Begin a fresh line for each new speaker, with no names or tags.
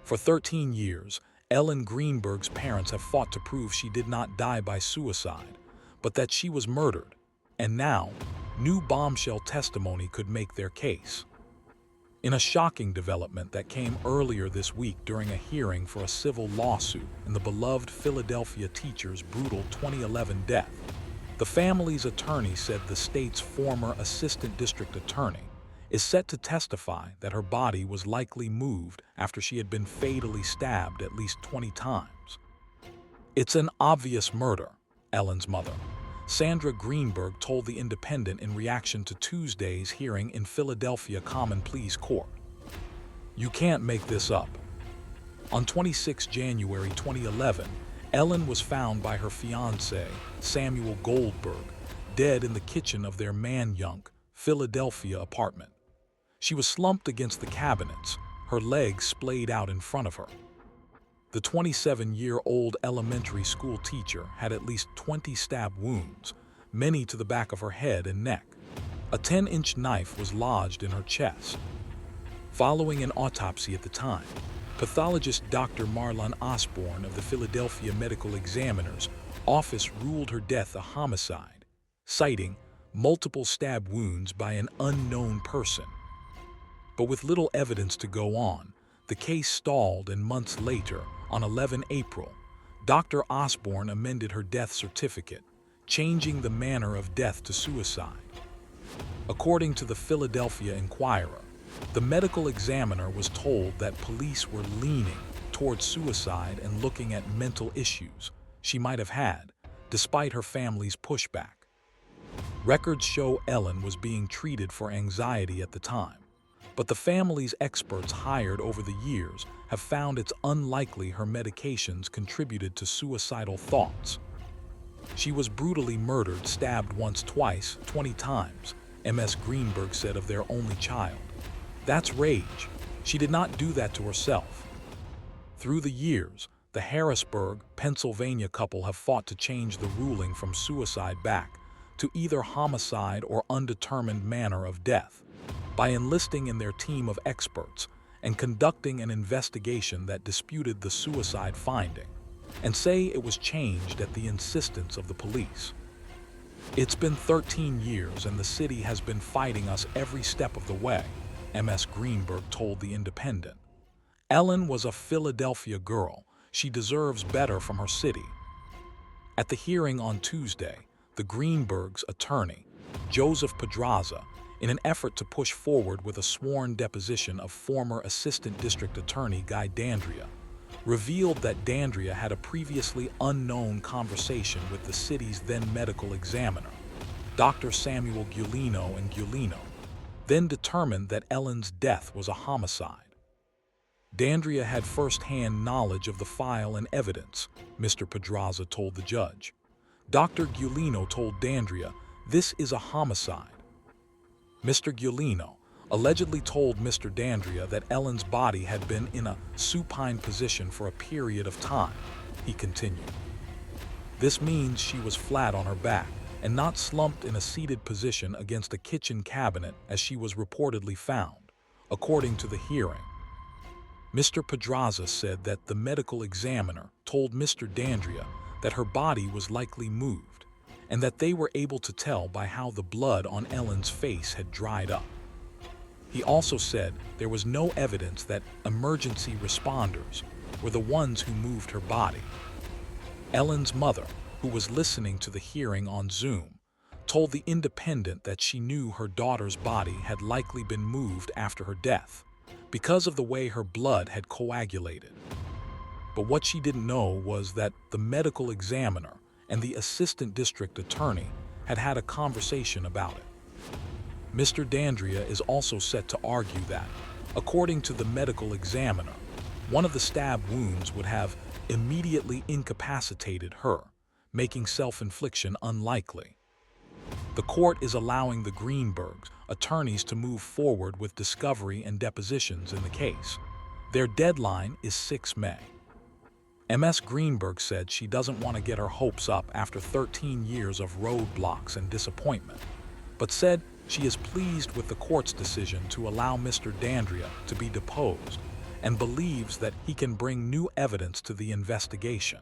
For 13 years, Ellen Greenberg's parents have fought to prove she did not die by suicide, but that she was murdered. And now, new bombshell testimony could make their case. In a shocking development that came earlier this week during a hearing for a civil lawsuit in the beloved Philadelphia teacher's brutal 2011 death, the family's attorney said the state's former assistant district attorney is set to testify that her body was likely moved after she had been fatally stabbed at least 20 times. "It's an obvious murder," Ellen's mother, Sandra Greenberg, told The Independent in reaction to Tuesday's hearing in Philadelphia Common Pleas Court. "You can't make this up." On 26 January 2011, Ellen was found by her fiancé, Samuel Goldberg, dead in the kitchen of their Manayunk, Philadelphia apartment. She was slumped against the cabinets, her legs splayed out in front of her. The 27-year-old elementary school teacher had at least 20 stab wounds, many to the back of her head and neck. A 10-inch knife was lodged in her chest. Following an autopsy at the time, pathologist Dr. Marlon Osborne of the Philadelphia Medical Examiner's office ruled her death a homicide, citing multiple stab wounds by an unknown person. But with little evidence to go on, the case stalled, and months later, on 11 April, Dr. Osborne amended her death certificate, changing the manner of death to suicide. According to the Philadelphia Inquirer, the medical examiner was told that police were leaning towards suicide and looking at mental issues she might have had, despite her family's pushback. Records show Ellen was being treated for anxiety at the time, but the family's experts hired over the years have found it's unlikely her medications contributed to suicidal thoughts. "She was brutally murdered, stabbed once, twice, 20 times," MS Greenberg said of their only child. "That's rage. She did not do that to herself." Through the years, the Harrisburg, Pennsylvania couple have fought to change the ruling from suicide back to either homicide or undetermined manner of death, by enlisting in their team of experts and conducting an investigation that disputed the suicide finding, and say it was changed at the insistence of the police. "It's been 13 years and the city has been fighting us every step of the way," MS Greenberg told The Independent. "Ellen was a Philadelphia girl. She deserves better from her city." At the hearing on Tuesday, the Greenbergs' attorney, Joseph Pedraza, in an effort to push forward with a sworn deposition of former Assistant District Attorney Guy Dandria, revealed that Dandria had a previously unknown conversation with the city's then medical examiner, Dr. Samuel Giulino, and Giulino then determined that Ellen's death was a homicide. Dandria had first-hand knowledge of the file and evidence, Mr. Pedraza told the judge. Dr. Giulino told Dandria, "This is a homicide." Mr. Giulino allegedly told Mr. Dandria that Ellen's body had been in a supine position for a period of time, he continued. "This means she was flat on her back and not slumped in a seated position against a kitchen cabinet as she was reportedly found," according to the hearing. Mr. Pedraza said that the medical examiner told Mr. Dandria that her body was likely moved, and that they were able to tell by how the blood on Ellen's face had dried up. He also said there was no evidence that emergency responders were the ones who moved her body. Ellen's mother, who was listening to the hearing on Zoom, told The Independent that she knew her daughter's body had likely been moved after her death, because of the way her blood had coagulated. But what she didn't know was that the medical examiner and the assistant district attorney had had a conversation about it. Mr. Dandria is also set to argue that, according to the medical examiner, one of the stab wounds would have immediately incapacitated her, making self-infliction unlikely. The court is allowing the Greenbergs' attorneys to move forward with discovery and depositions in the case. Their deadline is 6 May. MS Greenberg said she doesn't want to get her hopes up after 13 years of roadblocks and disappointment, but said she is pleased with the court's decision to allow Mr. Dandria to be deposed and believes that he can bring new evidence to the investigation.